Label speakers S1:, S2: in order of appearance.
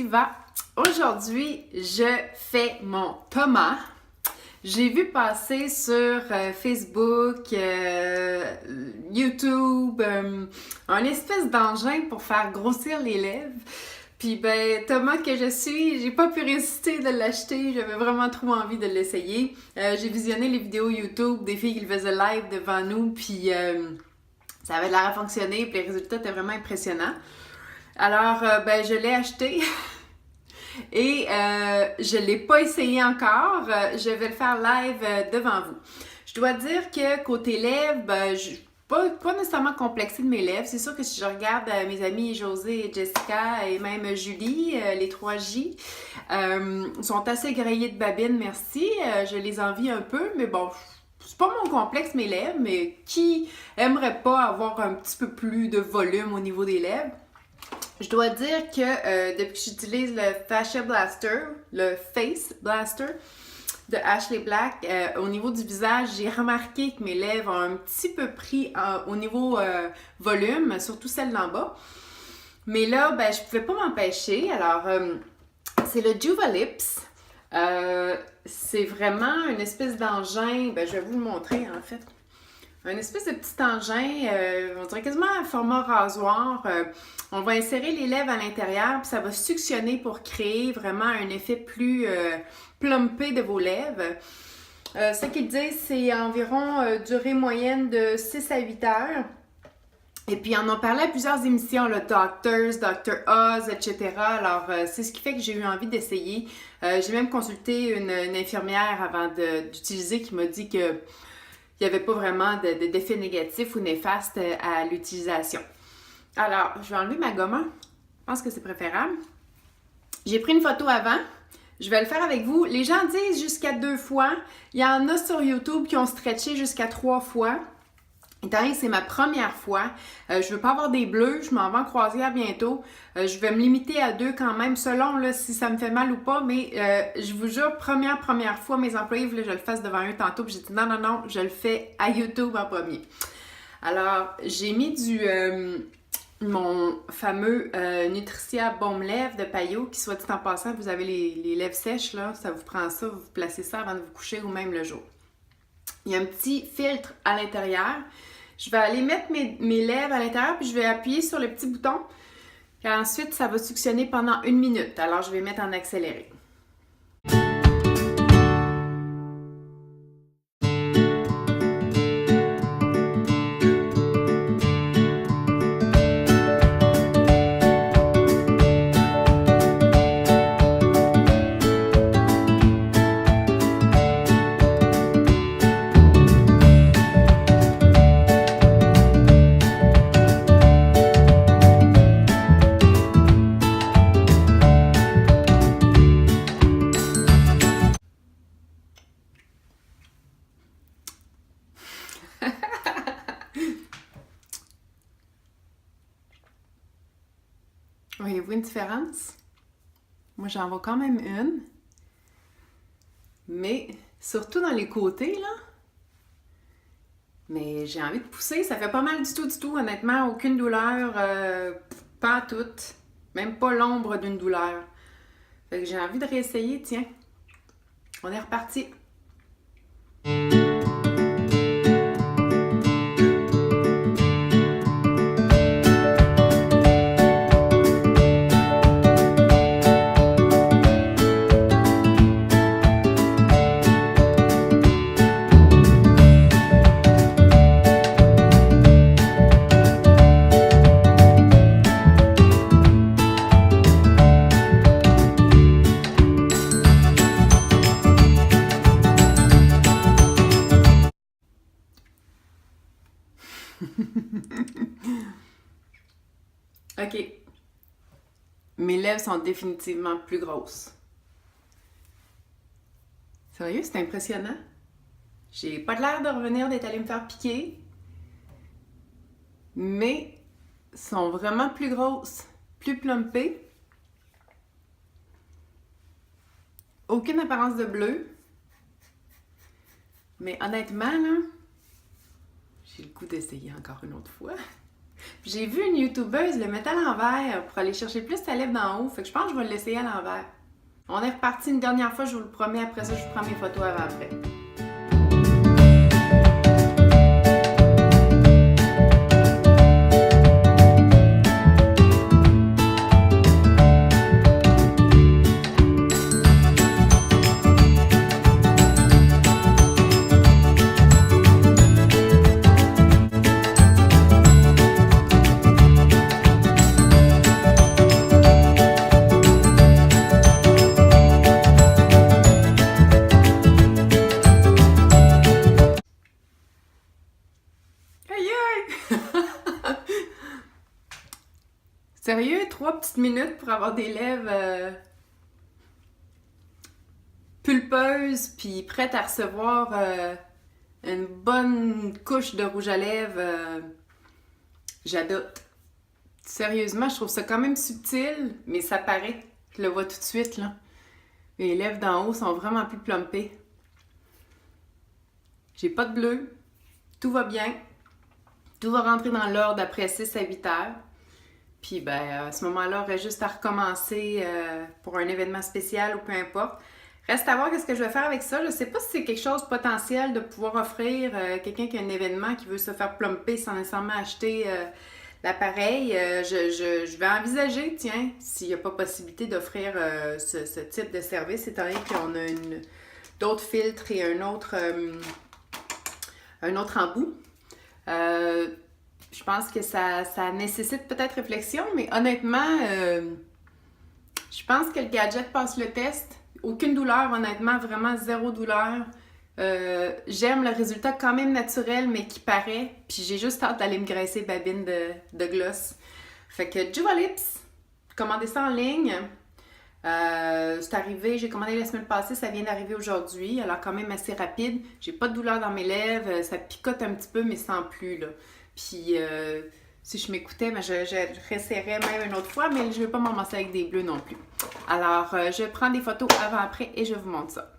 S1: Diva. Aujourd'hui, je fais mon Thomas. J'ai vu passer sur Facebook, YouTube, un espèce d'engin pour faire grossir les lèvres. Puis ben, Thomas que je suis, j'ai pas pu résister de l'acheter, j'avais vraiment trop envie de l'essayer. J'ai visionné les vidéos YouTube des filles qui le faisaient live devant nous, puis ça avait l'air à fonctionner, puis les résultats étaient vraiment impressionnants. Alors, ben, je l'ai acheté et je ne l'ai pas essayé encore. Je vais le faire live devant vous. Je dois dire que côté lèvres, ben, je pas nécessairement complexée de mes lèvres. C'est sûr que si je regarde mes amies José et Jessica et même Julie, les 3J, sont assez grillées de babine, merci. Je les envie un peu, mais bon, c'est pas mon complexe mes lèvres, mais qui aimerait pas avoir un petit peu plus de volume au niveau des lèvres? Je dois dire que depuis que j'utilise le Fascia Blaster, le Face Blaster de Ashley Black, au niveau du visage, j'ai remarqué que mes lèvres ont un petit peu pris au niveau volume, surtout celles d'en bas. Mais là, ben, je pouvais pas m'empêcher. Alors, c'est le Juva Lips. C'est vraiment une espèce d'engin. Ben, je vais vous le montrer en fait. Un espèce de petit engin, on dirait quasiment un format rasoir. On va insérer les lèvres à l'intérieur, puis ça va suctionner pour créer vraiment un effet plus plumpé de vos lèvres. Ce qu'ils disent, c'est environ durée moyenne de 6 à 8 heures. Et puis, on en parlait à plusieurs émissions, le Doctors, Dr. Oz, etc. Alors, c'est ce qui fait que j'ai eu envie d'essayer. J'ai même consulté une infirmière avant d'utiliser qui m'a dit que il n'y avait pas vraiment d'effet négatif ou néfaste à l'utilisation. Alors, je vais enlever ma gomme. Je pense que c'est préférable. J'ai pris une photo avant. Je vais le faire avec vous. Les gens disent jusqu'à 2 fois. Il y en a sur YouTube qui ont stretché jusqu'à 3 fois. Étant donné que c'est ma première fois, je ne veux pas avoir des bleus, je m'en vais en croisière bientôt. Je vais me limiter à 2 quand même, selon là, si ça me fait mal ou pas. Mais je vous jure, première fois, mes employés voulaient que je le fasse devant eux tantôt. Puis j'ai dit non, je le fais à YouTube en premier. Alors, j'ai mis mon fameux Nutricia Baume Lèvres de Payot, qui soit dit en passant, vous avez les lèvres sèches, là, ça vous prend ça, vous placez ça avant de vous coucher ou même le jour. Il y a un petit filtre à l'intérieur. Je vais aller mettre mes lèvres à l'intérieur, puis je vais appuyer sur le petit bouton. Et ensuite, ça va suctionner pendant 1 minute. Alors, je vais mettre en accéléré. Voyez-vous une différence? Moi, j'en vois quand même une. Mais surtout dans les côtés, là. Mais j'ai envie de pousser. Ça fait pas mal du tout, honnêtement. Aucune douleur. Pas toute. Même pas l'ombre d'une douleur. Fait que j'ai envie de réessayer, tiens. On est reparti. OK. Mes lèvres sont définitivement plus grosses. Sérieux, c'est impressionnant. J'ai pas l'air de revenir d'être allée me faire piquer. Mais sont vraiment plus grosses, plus plumpées. Aucune apparence de bleu. Mais honnêtement, là, j'ai le goût d'essayer encore une autre fois. J'ai vu une youtubeuse le mettre à l'envers pour aller chercher plus ta lèvre d'en haut. Fait que je pense que je vais l'essayer à l'envers. On est reparti une dernière fois, je vous le promets. Après ça, je vous prends mes photos avant-après. Sérieux, 3 petites minutes pour avoir des lèvres pulpeuses puis prêtes à recevoir une bonne couche de rouge à lèvres. J'adore. Sérieusement, je trouve ça quand même subtil, mais ça paraît. Je le vois tout de suite, là. Les lèvres d'en haut sont vraiment plus plumpées. J'ai pas de bleu. Tout va bien. Tout va rentrer dans l'ordre après 6 à 8 heures. Puis ben, à ce moment-là, on aurait juste à recommencer pour un événement spécial ou peu importe. Reste à voir qu'est-ce que je vais faire avec ça. Je sais pas si c'est quelque chose de potentiel de pouvoir offrir quelqu'un qui a un événement qui veut se faire plumper sans nécessairement acheter l'appareil. Je vais envisager, tiens, s'il n'y a pas possibilité d'offrir ce type de service, étant donné qu'on a d'autres filtres et un autre embout. Je pense que ça nécessite peut-être réflexion, mais honnêtement, je pense que le gadget passe le test. Aucune douleur, honnêtement, vraiment zéro douleur. J'aime le résultat quand même naturel, mais qui paraît. Puis j'ai juste hâte d'aller me graisser babine de gloss. Fait que Juvalips, commandez ça en ligne. C'est arrivé, j'ai commandé la semaine passée, ça vient d'arriver aujourd'hui. Alors quand même assez rapide. J'ai pas de douleur dans mes lèvres, ça picote un petit peu, mais sans plus, là. Puis, si je m'écoutais, ben, je resserrais même une autre fois, mais je ne vais pas m'en masser avec des bleus non plus. Alors, je prends des photos avant-après et je vous montre ça.